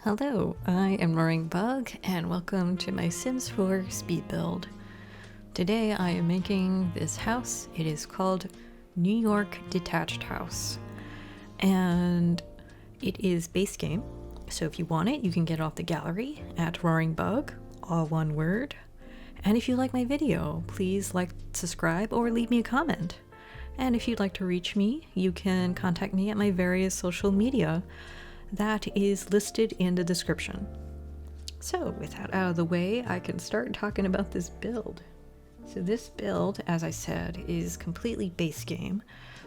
Hello, I am roaringbug and welcome to my Sims 4 speed build. Today I am making this house. It is called New York Detached House and it is base game, so if you want it you can get it off the gallery at roaringbug, all one word. And if you like my video, please like, subscribe, or leave me a comment. And if you'd like to reach me, you can contact me at my various social media. That is listed in the description. So with that out of the way, I can start talking about this build. So this build, as I said, is completely base game,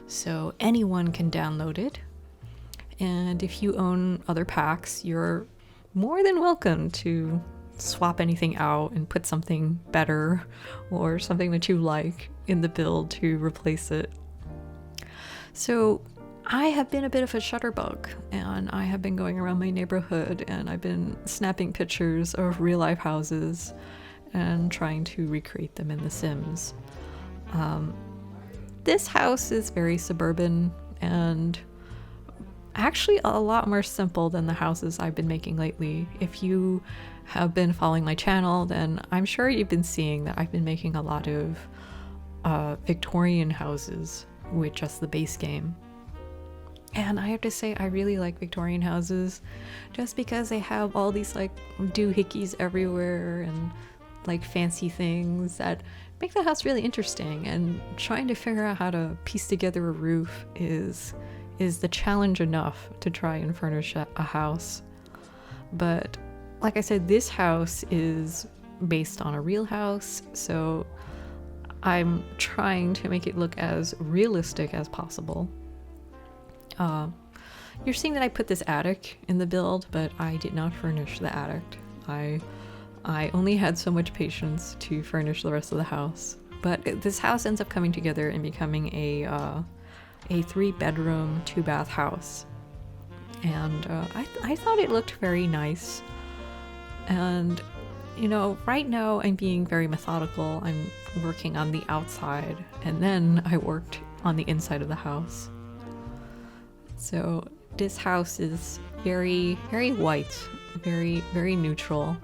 so anyone can download it. And if you own other packs, you're more than welcome to swap anything out and put something better or something that you like in the build to replace it. So I have been a bit of a shutterbug, and I have been going around my neighborhood and I've been snapping pictures of real life houses and trying to recreate them in The Sims. This house is very suburban and actually a lot more simple than the houses I've been making lately. If you have been following my channel, then I'm sure you've been seeing that I've been making a lot of Victorian houses with just the base game. And I have to say, I really like Victorian houses just because they have all these like doohickeys everywhere and like fancy things that make the house really interesting. And trying to figure out how to piece together a roof is the challenge enough to try and furnish a house. But like I said, this house is based on a real house, so I'm trying to make it look as realistic as possible. You're seeing that I put this attic in the build, but I did not furnish the attic. I only had so much patience to furnish the rest of the house. But this house ends up coming together and becoming a 3-bedroom, 2-bath house. And I thought it looked very nice. And you know, right now I'm being very methodical. I'm working on the outside, and then I worked on the inside of the house. So this house is very, very white, very, very neutral,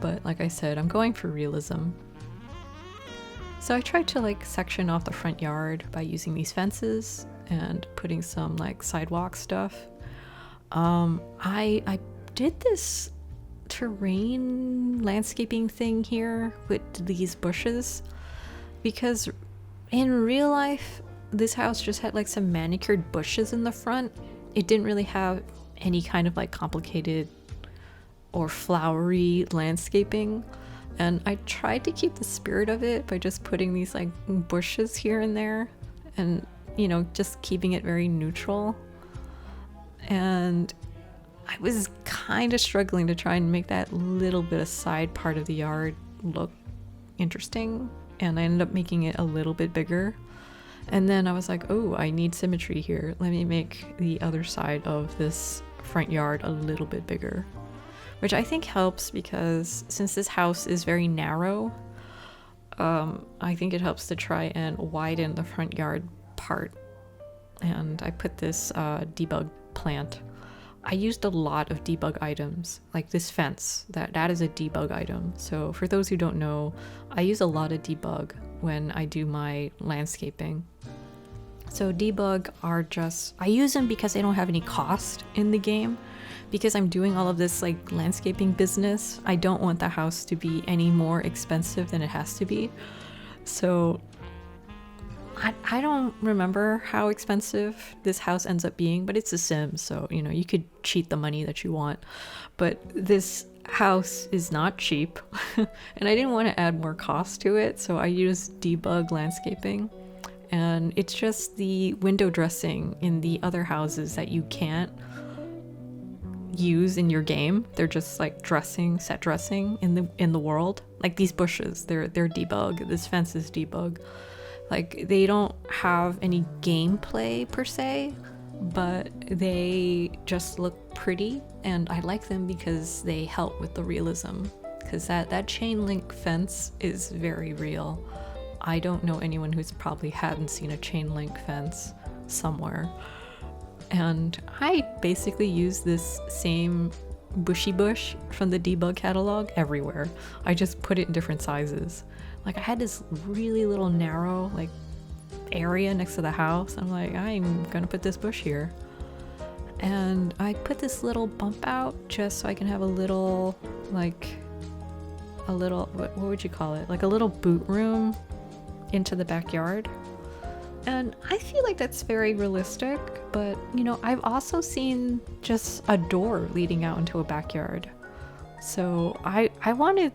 but like I said, I'm going for realism. So I tried to like section off the front yard by using these fences and putting some like sidewalk stuff. I did this terrain landscaping thing here with these bushes because in real life this house just had like some manicured bushes in the front. It didn't really have any kind of like complicated or flowery landscaping, and I tried to keep the spirit of it by just putting these like bushes here and there and, you know, just keeping it very neutral. And I was kind of struggling to try and make that little bit of side part of the yard look interesting, and I ended up making it a little bit bigger. And then I was like, oh, I need symmetry here. Let me make the other side of this front yard a little bit bigger. Which I think helps because since this house is very narrow, I think it helps to try and widen the front yard part. And I put this debug plant. I used a lot of debug items, like this fence, that is a debug item. So for those who don't know, I use a lot of debug when I do my landscaping. So debug are just, I use them because they don't have any cost in the game. Because I'm doing all of this like landscaping business, I don't want the house to be any more expensive than it has to be. So I don't remember how expensive this house ends up being, but it's a sim, so you know, you could cheat the money that you want. But this house is not cheap and I didn't want to add more cost to it, so I used debug landscaping. And it's just the window dressing in the other houses that you can't use in your game. They're just like dressing, set dressing in the world. Like these bushes, they're debug. This fence is debug. Like they don't have any gameplay per se, but they just look pretty, and I like them because they help with the realism. Because that chain link fence is very real. I don't know anyone who's probably hadn't seen a chain link fence somewhere. And I basically use this same bushy bush from the debug catalog everywhere. I just put it in different sizes. Like I had this really little narrow like area next to the house. I'm like, I'm gonna put this bush here. And I put this little bump out just so I can have a little, what would you call it? Like a little boot room into the backyard. And I feel like that's very realistic, but you know, I've also seen just a door leading out into a backyard. So I wanted,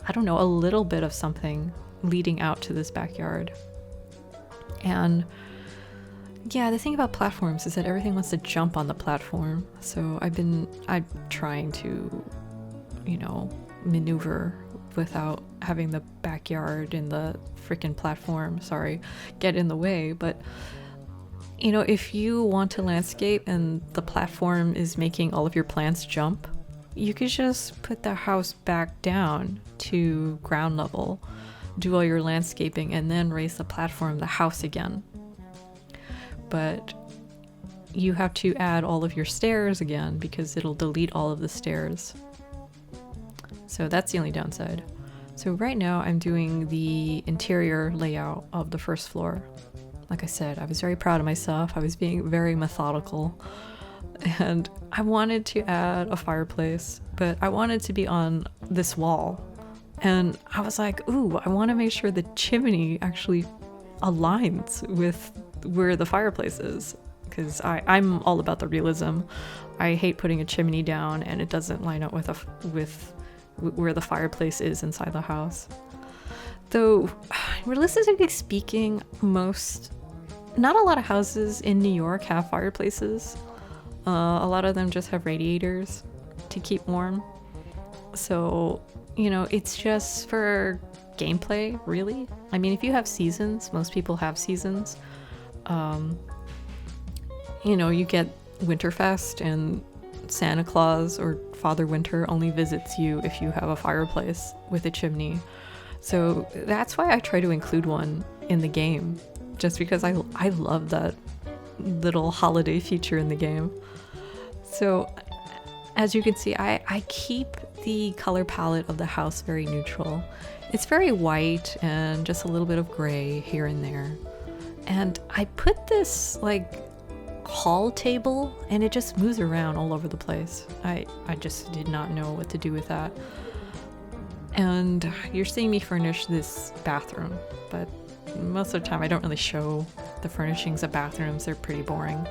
I don't know, a little bit of something leading out to this backyard. And yeah, the thing about platforms is that everything wants to jump on the platform. So I'm trying to, you know, maneuver without having the backyard and the freaking platform, get in the way. But, you know, if you want to landscape and the platform is making all of your plants jump, you could just put the house back down to ground level, do all your landscaping, and then raise the platform, the house again. But you have to add all of your stairs again because it'll delete all of the stairs. So that's the only downside. So right now I'm doing the interior layout of the first floor. Like I said, I was very proud of myself. I was being very methodical. And I wanted to add a fireplace, but I wanted to be on this wall. And I was like, ooh, I want to make sure the chimney actually aligns with where the fireplace is, because I'm all about the realism. I hate putting a chimney down and it doesn't line up with where the fireplace is inside the house. Though, realistically speaking, not a lot of houses in New York have fireplaces. A lot of them just have radiators to keep warm. So, you know, it's just for gameplay, really. I mean, if you have seasons, most people have seasons. You know, you get Winterfest and Santa Claus or Father Winter only visits you if you have a fireplace with a chimney. So that's why I try to include one in the game, just because I love that little holiday feature in the game. So as you can see, I keep the color palette of the house very neutral. It's very white and just a little bit of gray here and there. And I put this like hall table and it just moves around all over the place. I just did not know what to do with that. And you're seeing me furnish this bathroom, but most of the time I don't really show the furnishings of bathrooms. They're pretty boring.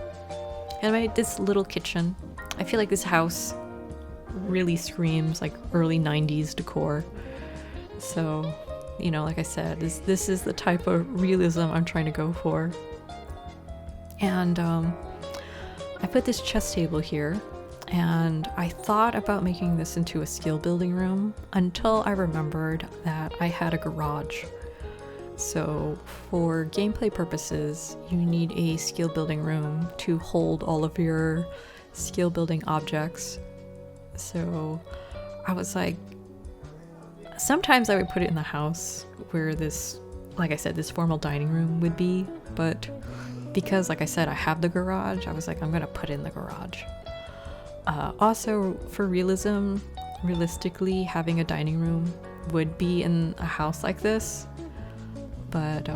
And I made this little kitchen. I feel like this house really screams like early 90s decor. So, you know, like I said, this is the type of realism I'm trying to go for. And I put this chess table here, and I thought about making this into a skill building room until I remembered that I had a garage. So for gameplay purposes, you need a skill building room to hold all of your skill building objects. So I was like, sometimes I would put it in the house where this, like I said, this formal dining room would be, but because, like I said, I have the garage, I was like, I'm gonna put it in the garage. Also, for realistically, having a dining room would be in a house like this, but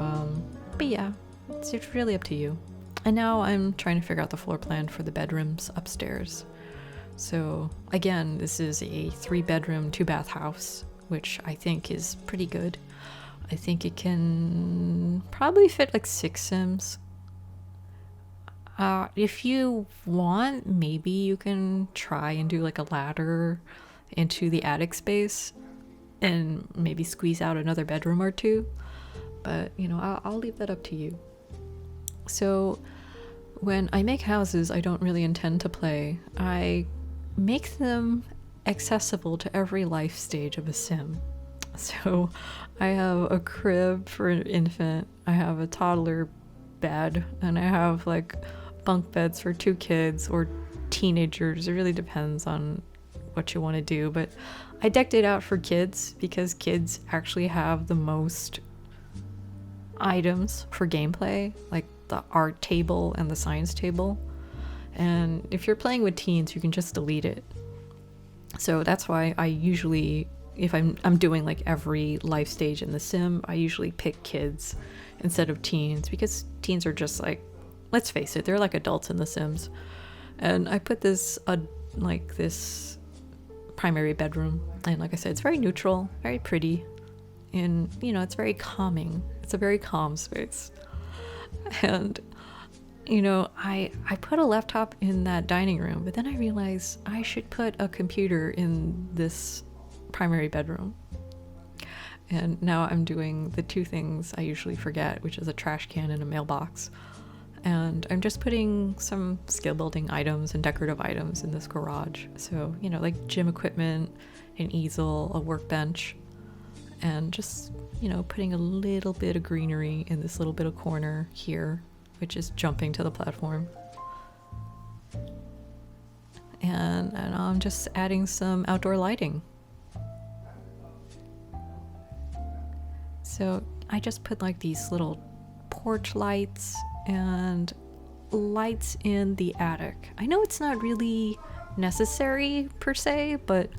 yeah, it's really up to you. And now I'm trying to figure out the floor plan for the bedrooms upstairs. So again, this is a 3-bedroom, 2-bath house, which I think is pretty good. I think it can probably fit like 6 Sims. If you want, maybe you can try and do like a ladder into the attic space and maybe squeeze out another bedroom or 2. But, you know, I'll leave that up to you. So when I make houses, I don't really intend to play. I make them accessible to every life stage of a sim. So I have a crib for an infant, I have a toddler bed, and I have like bunk beds for 2 kids or teenagers. It really depends on what you want to do, but I decked it out for kids because kids actually have the most items for gameplay, like the art table and the science table. And if you're playing with teens, you can just delete it. So that's why I usually, if I'm doing like every life stage in the sim, I usually pick kids instead of teens, because teens are just like, let's face it, they're like adults in the Sims. And I put this like this primary bedroom, and like I said, it's very neutral, very pretty, and you know, it's very calming. It's a very calm space. And you know, I put a laptop in that dining room, but then I realized I should put a computer in this primary bedroom. And now I'm doing the two things I usually forget, which is a trash can and a mailbox. And I'm just putting some skill building items and decorative items in this garage. So, you know, like gym equipment, an easel, a workbench, and just, you know, putting a little bit of greenery in this little bit of corner here, which is jumping to the platform. And I'm just adding some outdoor lighting. So I just put like these little porch lights and lights in the attic. I know it's not really necessary per se, but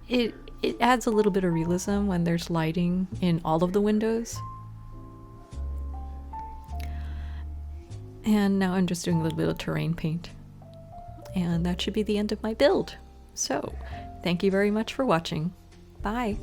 it adds a little bit of realism when there's lighting in all of the windows. And now I'm just doing a little bit of terrain paint. And that should be the end of my build. So, thank you very much for watching. Bye!